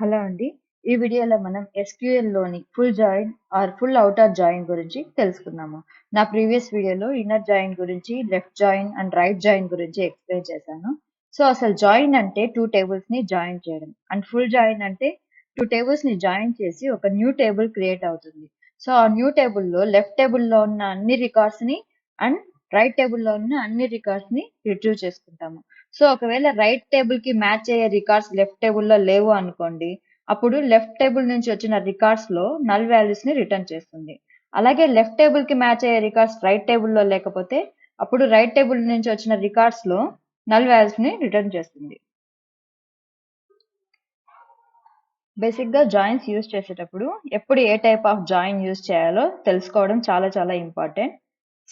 Hello అండి. ఈ వీడియోలో మనం SQL లోని full join or full outer join గురించి తెలుసుకుందాము. నా ప్రీవియస్ వీడియోలో ఇన్నర్ జాయిన్ గురించి, left join and right join గురించి ఎక్స్ప్లెయిన్ చేశాను. సో అసలు జాయిన్ అంటే 2 టేబుల్స్ ని జాయిన్ చేయడం అండ్ ఫుల్ జాయిన్ అంటే 2 టేబుల్స్ ని జాయిన్ చేసి ఒక న్యూ టేబుల్ క్రియేట్ అవుతుంది. సో ఆ న్యూ టేబుల్ లో లెఫ్ట్ టేబుల్ లో ఉన్న అన్ని రికార్డ్స్ ని అండ్ రైట్ టేబుల్ లో ఉన్న అన్ని రికార్డ్స్ ని రిట్రీవ్ చేసుకుంటాము. సో ఒకవేళ రైట్ టేబుల్ కి మ్యాచ్ అయ్యే రికార్డ్స్ లెఫ్ట్ టేబుల్ లో లేవు అనుకోండి, అప్పుడు లెఫ్ట్ టేబుల్ నుంచి వచ్చిన రికార్డ్స్ లో నల్ వాల్యూస్ ని రిటర్న్ చేస్తుంది. అలాగే లెఫ్ట్ టేబుల్ కి మ్యాచ్ అయ్యే రికార్డ్స్ రైట్ టేబుల్ లో లేకపోతే అప్పుడు రైట్ టేబుల్ నుంచి వచ్చిన రికార్డ్స్ లో నల్ వాల్యూస్ ని రిటర్న్ చేస్తుంది. బేసిక్ గా జాయిన్స్ యూజ్ చేసేటప్పుడు ఎప్పుడు ఏ టైప్ ఆఫ్ జాయిన్ యూజ్ చేయాలో తెలుసుకోవడం చాలా ఇంపార్టెంట్.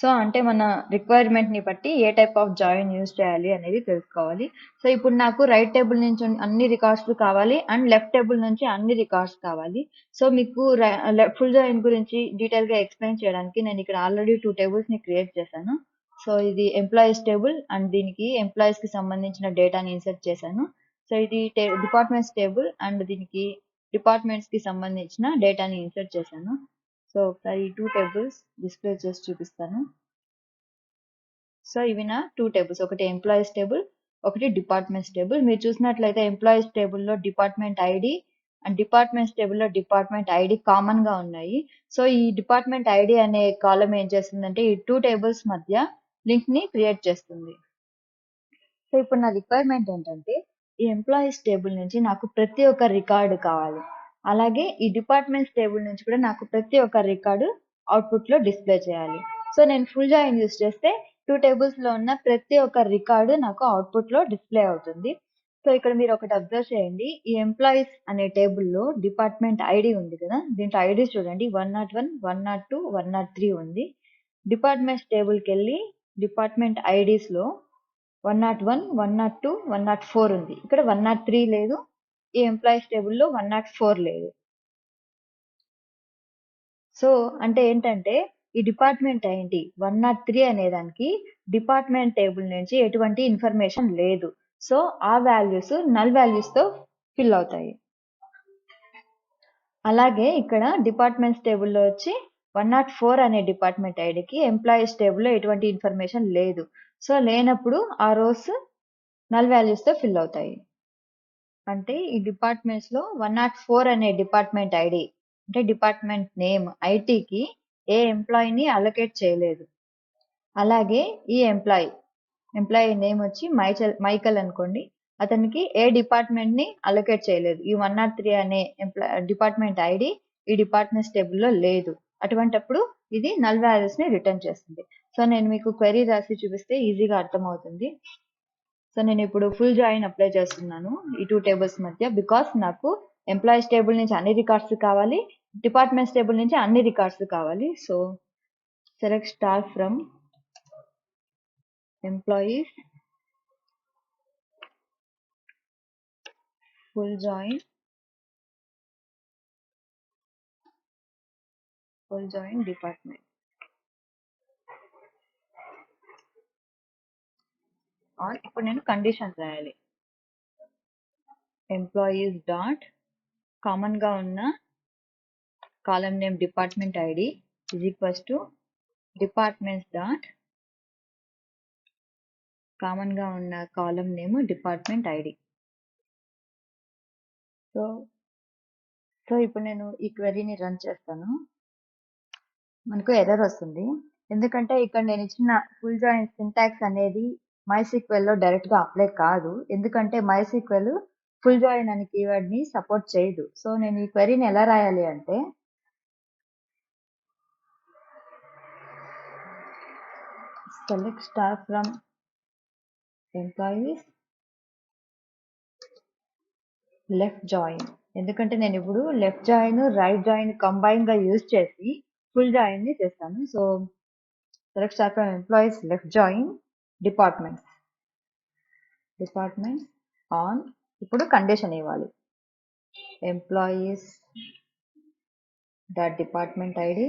సో అంటే మన రిక్వైర్మెంట్ ని బట్టి ఏ టైప్ ఆఫ్ జాయిన్ యూజ్ చేయాలి అనేది తెలుసుకోవాలి. సో ఇప్పుడు నాకు రైట్ టేబుల్ నుంచి అన్ని రికార్డ్స్ కావాలి అండ్ లెఫ్ట్ టేబుల్ నుంచి అన్ని రికార్డ్స్ కావాలి. సో మీకు ఫుల్ జాయిన్ గురించి డీటెయిల్ గా ఎక్స్ప్లెయిన్ చేయడానికి నేను ఇక్కడ ఆల్రెడీ 2 టేబుల్స్ ని క్రియేట్ చేశాను. సో ఇది ఎంప్లాయీస్ టేబుల్ అండ్ దీనికి ఎంప్లాయీస్ కి సంబంధించిన డేటాని ఇన్సర్ట్ చేశాను. సో ఇది డిపార్ట్మెంట్స్ టేబుల్ అండ్ దీనికి డిపార్ట్మెంట్స్ కి సంబంధించిన డేటాని ఇన్సర్ట్ చేశాను. సో ఒకసారి ఈ 2 టేబుల్స్ డిస్ప్లే చేసి చూపిస్తాను. సో ఇవి నా 2 టేబుల్స్, ఒకటి ఎంప్లాయీస్ టేబుల్, ఒకటి డిపార్ట్మెంట్స్ టేబుల్. మీరు చూసినట్లయితే ఎంప్లాయీస్ టేబుల్లో డిపార్ట్మెంట్ ఐడి అండ్ డిపార్ట్మెంట్స్ టేబుల్లో డిపార్ట్మెంట్ ఐడి కామన్ గా ఉన్నాయి. సో ఈ డిపార్ట్మెంట్ ఐడి అనే కాలం ఏం చేస్తుందంటే ఈ 2 టేబుల్స్ మధ్య లింక్ ని క్రియేట్ చేస్తుంది. సో ఇప్పుడు నా రిక్వైర్మెంట్ ఏంటంటే ఈ ఎంప్లాయీస్ టేబుల్ నుంచి నాకు ప్రతి ఒక్క రికార్డు కావాలి. అలాగే ఈ డిపార్ట్మెంట్స్ టేబుల్ నుంచి కూడా నాకు ప్రతి ఒక్క రికార్డు అవుట్పుట్ లో డిస్ప్లే చేయాలి. సో నేను ఫుల్ జాయిన్ యూస్ చేస్తే 2 టేబుల్స్ లో ఉన్న ప్రతి ఒక్క రికార్డు నాకు అవుట్పుట్ లో డిస్ప్లే అవుతుంది. సో ఇక్కడ మీరు ఒకటి అబ్జర్వ్ చేయండి, ఈ ఎంప్లాయీస్ అనే టేబుల్లో డిపార్ట్మెంట్ ఐడి ఉంది కదా, దీంట్లో ఐడి చూడండి 101, 102, 103 ఉంది. డిపార్ట్మెంట్స్ టేబుల్కి వెళ్ళి డిపార్ట్మెంట్ ఐడీస్ లో 101, 102, 104 ఉంది. ఇక్కడ 103 లేదు. ఈ ఎంప్లాయీస్ టేబుల్లో 104 లేదు. సో అంటే ఏంటంటే ఈ డిపార్ట్మెంట్ ఐడి 103 అనే దానికి డిపార్ట్మెంట్ టేబుల్ నుంచి ఎటువంటి ఇన్ఫర్మేషన్ లేదు. సో ఆ వాల్యూస్ నల్ వాల్యూస్ తో ఫిల్ అవుతాయి. అలాగే ఇక్కడ డిపార్ట్మెంట్స్ టేబుల్లో వచ్చి 104 అనే డిపార్ట్మెంట్ ఐడికి ఎంప్లాయీస్ టేబుల్లో ఎటువంటి ఇన్ఫర్మేషన్ లేదు. సో లేనప్పుడు ఆ రోస్ నల్ వాల్యూస్ తో ఫిల్ అవుతాయి. అంటే ఈ డిపార్ట్మెంట్స్ లో 104 అనే డిపార్ట్మెంట్ ఐడి అంటే డిపార్ట్మెంట్ నేమ్ ఐటీకి ఏ ఎంప్లాయీని అలొకేట్ చేయలేదు. అలాగే ఈ ఎంప్లాయీ నేమ్ వచ్చి మైకల్ అనుకోండి, అతనికి ఏ డిపార్ట్మెంట్ ని అలొకేట్ చేయలేదు. ఈ 103 అనే డిపార్ట్మెంట్ ఐడి ఈ డిపార్ట్మెంట్స్ టేబుల్లో లేదు. అటువంటప్పుడు ఇది నల్ వాల్యూస్ ని రిటర్న్ చేస్తుంది. సో నేను మీకు క్వెరీ రాసి చూపిస్తే ఈజీగా అర్థమవుతుంది. సో నేను ఇప్పుడు ఫుల్ జాయిన్ అప్లై చేస్తున్నాను ఈ 2 టేబుల్స్ మధ్య, బికాస్ నాకు ఎంప్లాయీస్ టేబుల్ నుంచి అన్ని రికార్డ్స్ కావాలి, డిపార్ట్మెంట్స్ టేబుల్ నుంచి అన్ని రికార్డ్స్ కావాలి. So select star from employees, full join department. ఇప్పుడు నేను కండిషన్ రాయాలి. ఎంప్లాయీస్ డాట్ కామన్ గా ఉన్న కాలం name department ID is equals to departments dot common గా ఉన్న కాలం నేమ్ డిపార్ట్మెంట్ ఐడి. సో ఇప్పుడు నేను ఈ క్వెరీని రన్ చేస్తాను. మనకు ఎర్రర్ వస్తుంది, ఎందుకంటే ఇక్కడ నేను ఇచ్చిన ఫుల్ జాయిన్ సింటాక్స్ అనేది MySQL లో డైరెక్ట్ గా అప్లై కాదు, ఎందుకంటే MySQL ఫుల్ జాయిన్ అనే కీవర్డ్ ని సపోర్ట్ చేయదు. సో నేను ఈ క్వెరీని ఎలా రాయాలి అంటే select star from employees left join, ఎందుకంటే నేను ఇప్పుడు left join right join combine గా యూజ్ చేసి ఫుల్ జాయిన్ ని చేస్తాను. So select star from employees left join departments on. ఇప్పుడు కండిషన్ ఇవ్వాలి, employees dot department ID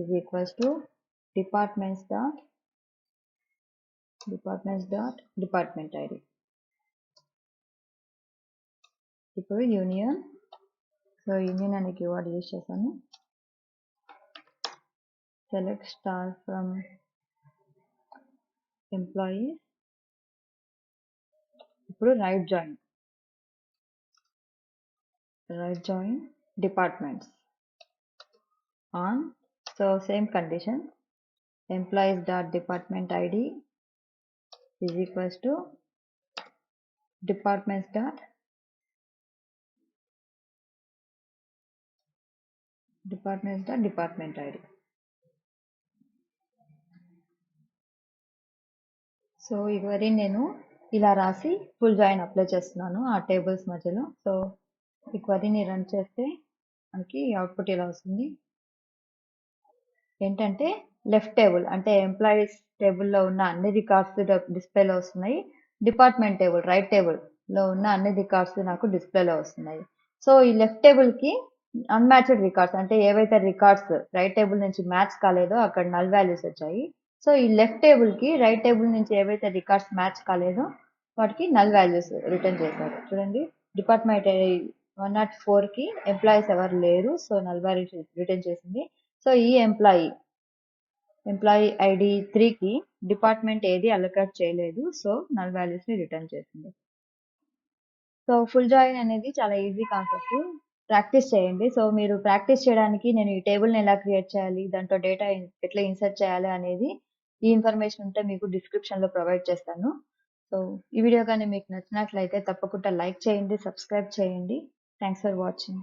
is equals to departments dot department ID. ఇప్పుడు యూనియన్. సో యూనియన్ అనే keyword use చేశాను. Select star from employees. ఇప్పుడు right join departments on. So same condition, employees dot department ID is equals to departments dot department ID. So ఈ query నేను ఇలా రాసి full join apply చేస్తున్నాను ఆ tables మధ్యలో. సో ఈ క్వరీని రన్ చేస్తే మనకి అవుట్పుట్ ఇలా వస్తుంది. ఏంటంటే లెఫ్ట్ టేబుల్ అంటే ఎంప్లాయీస్ టేబుల్లో ఉన్న అన్ని రికార్డ్స్ డిస్ప్లేలో వస్తున్నాయి. డిపార్ట్మెంట్ టేబుల్ రైట్ టేబుల్లో ఉన్న అన్ని రికార్డ్స్ నాకు డిస్ప్లేలో వస్తున్నాయి. సో ఈ లెఫ్ట్ టేబుల్కి అన్మ్యాచ్డ్ రికార్డ్స్ అంటే ఏవైతే రికార్డ్స్ రైట్ టేబుల్ నుంచి మ్యాచ్ కాలేదో అక్కడ నల్ వాల్యూస్ వచ్చాయి. సో ఈ లెఫ్ట్ టేబుల్కి రైట్ టేబుల్ నుంచి ఏవైతే రికార్డ్స్ మ్యాచ్ కాలేదో వాటికి నల్ వాల్యూస్ రిటర్న్ చేశారు. చూడండి, డిపార్ట్మెంట్ 104కి ఎంప్లాయీస్ ఎవరు లేరు, సో నల్ వాల్యూస్ రిటర్న్ చేసింది. సో ఈ ఎంప్లాయీ ఐడి 3కి డిపార్ట్మెంట్ ఏది అలొకేట్ చేయలేదు, సో నల్ వాల్యూస్ ని రిటర్న్ చేసింది. సో ఫుల్ జాయిన్ అనేది చాలా ఈజీ కాన్సెప్ట్, ప్రాక్టీస్ చేయండి. సో మీరు ప్రాక్టీస్ చేయడానికి నేను ఈ టేబుల్ని ఎలా క్రియేట్ చేయాలి, దాంట్లో డేటా ఎట్లా ఇన్సర్ట్ చేయాలి అనేది ఈ ఇన్ఫర్మేషన్ ఉంటే మీకు డిస్క్రిప్షన్లో ప్రొవైడ్ చేస్తాను. సో ఈ వీడియో కానీ మీకు నచ్చినట్లయితే తప్పకుండా లైక్ చేయండి, సబ్స్క్రైబ్ చేయండి. Thanks for watching.